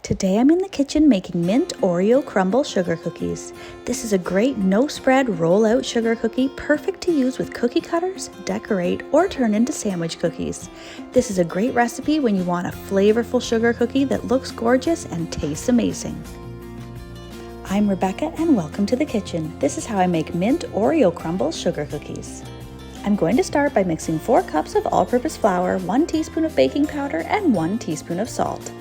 Today I'm in the kitchen making mint Oreo crumble sugar cookies. This is a great no-spread roll-out sugar cookie, perfect to use with cookie cutters, decorate, or turn into sandwich cookies. This is a great recipe when you want a flavorful sugar cookie that looks gorgeous and tastes amazing. I'm Rebecca and welcome to the kitchen. This is how I make mint Oreo crumble sugar cookies. I'm going to start by mixing 4 cups of all-purpose flour, 1 teaspoon of baking powder, and 1 teaspoon of salt.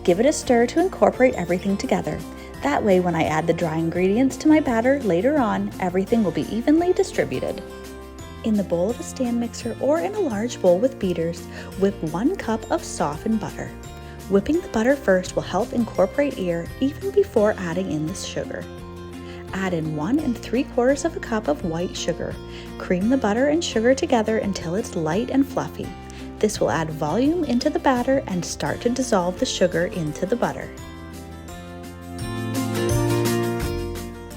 Give it a stir to incorporate everything together. That way, when I add the dry ingredients to my batter later on, everything will be evenly distributed. In the bowl of a stand mixer or in a large bowl with beaters, whip 1 cup of softened butter. Whipping the butter first will help incorporate air even before adding in the sugar. Add in 1 3/4 cup of white sugar. Cream the butter and sugar together until it's light and fluffy. This will add volume into the batter and start to dissolve the sugar into the butter.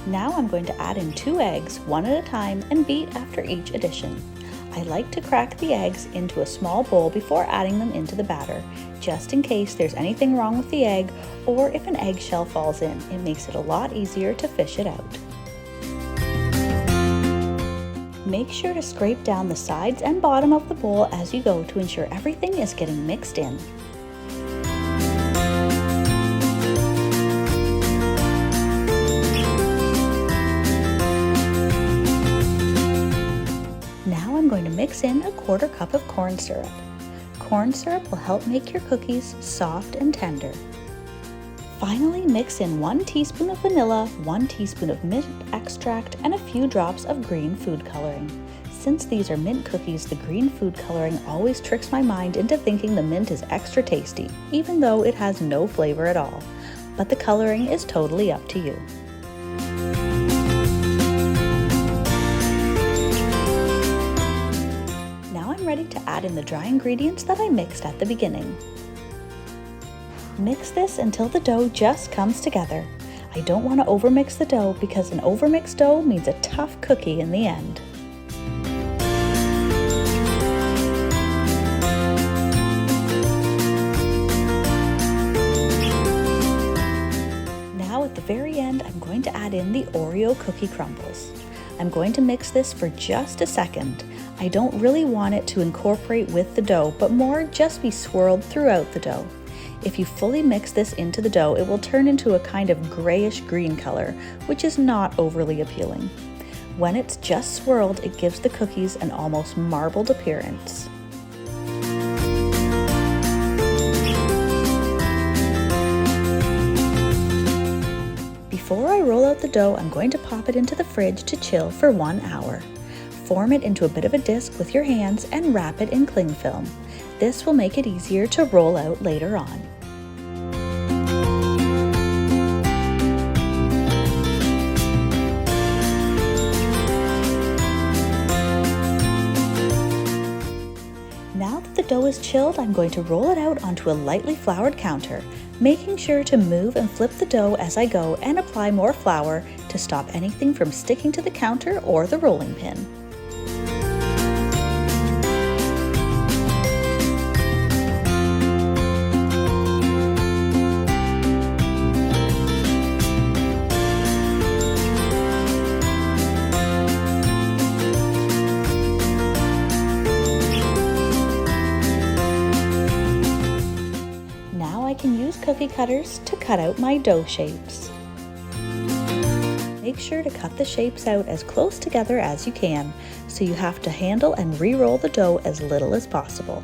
Now I'm going to add in 2 eggs, one at a time, and beat after each addition. I like to crack the eggs into a small bowl before adding them into the batter, just in case there's anything wrong with the egg or if an eggshell falls in. It makes it a lot easier to fish it out. Make sure to scrape down the sides and bottom of the bowl as you go to ensure everything is getting mixed in. Now I'm going to mix in a 1/4 cup of corn syrup. Corn syrup will help make your cookies soft and tender. Finally, mix in 1 teaspoon of vanilla, 1 teaspoon of mint extract, and a few drops of green food coloring. Since these are mint cookies, the green food coloring always tricks my mind into thinking the mint is extra tasty, even though it has no flavor at all. But the coloring is totally up to you. Now I'm ready to add in the dry ingredients that I mixed at the beginning. Mix this until the dough just comes together. I don't want to overmix the dough because an overmixed dough means a tough cookie in the end. Now at the very end, I'm going to add in the Oreo cookie crumbles. I'm going to mix this for just a second. I don't really want it to incorporate with the dough, but more just be swirled throughout the dough. If you fully mix this into the dough, it will turn into a kind of grayish green color, which is not overly appealing. When it's just swirled, it gives the cookies an almost marbled appearance. Before I roll out the dough, I'm going to pop it into the fridge to chill for 1 hour. Form it into a bit of a disc with your hands and wrap it in cling film. This will make it easier to roll out later on. Now that the dough is chilled, I'm going to roll it out onto a lightly floured counter, making sure to move and flip the dough as I go and apply more flour to stop anything from sticking to the counter or the rolling pin. I can use cookie cutters to cut out my dough shapes. Make sure to cut the shapes out as close together as you can, so you have to handle and re-roll the dough as little as possible.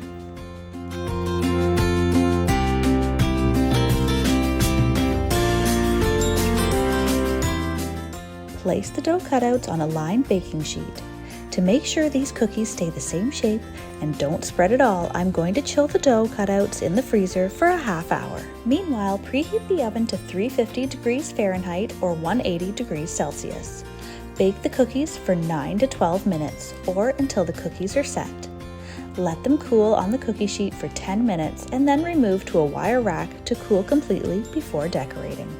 Place the dough cutouts on a lined baking sheet. To make sure these cookies stay the same shape and don't spread at all, I'm going to chill the dough cutouts in the freezer for a ½ hour. Meanwhile, preheat the oven to 350 degrees Fahrenheit or 180 degrees Celsius. Bake the cookies for 9 to 12 minutes or until the cookies are set. Let them cool on the cookie sheet for 10 minutes and then remove to a wire rack to cool completely before decorating.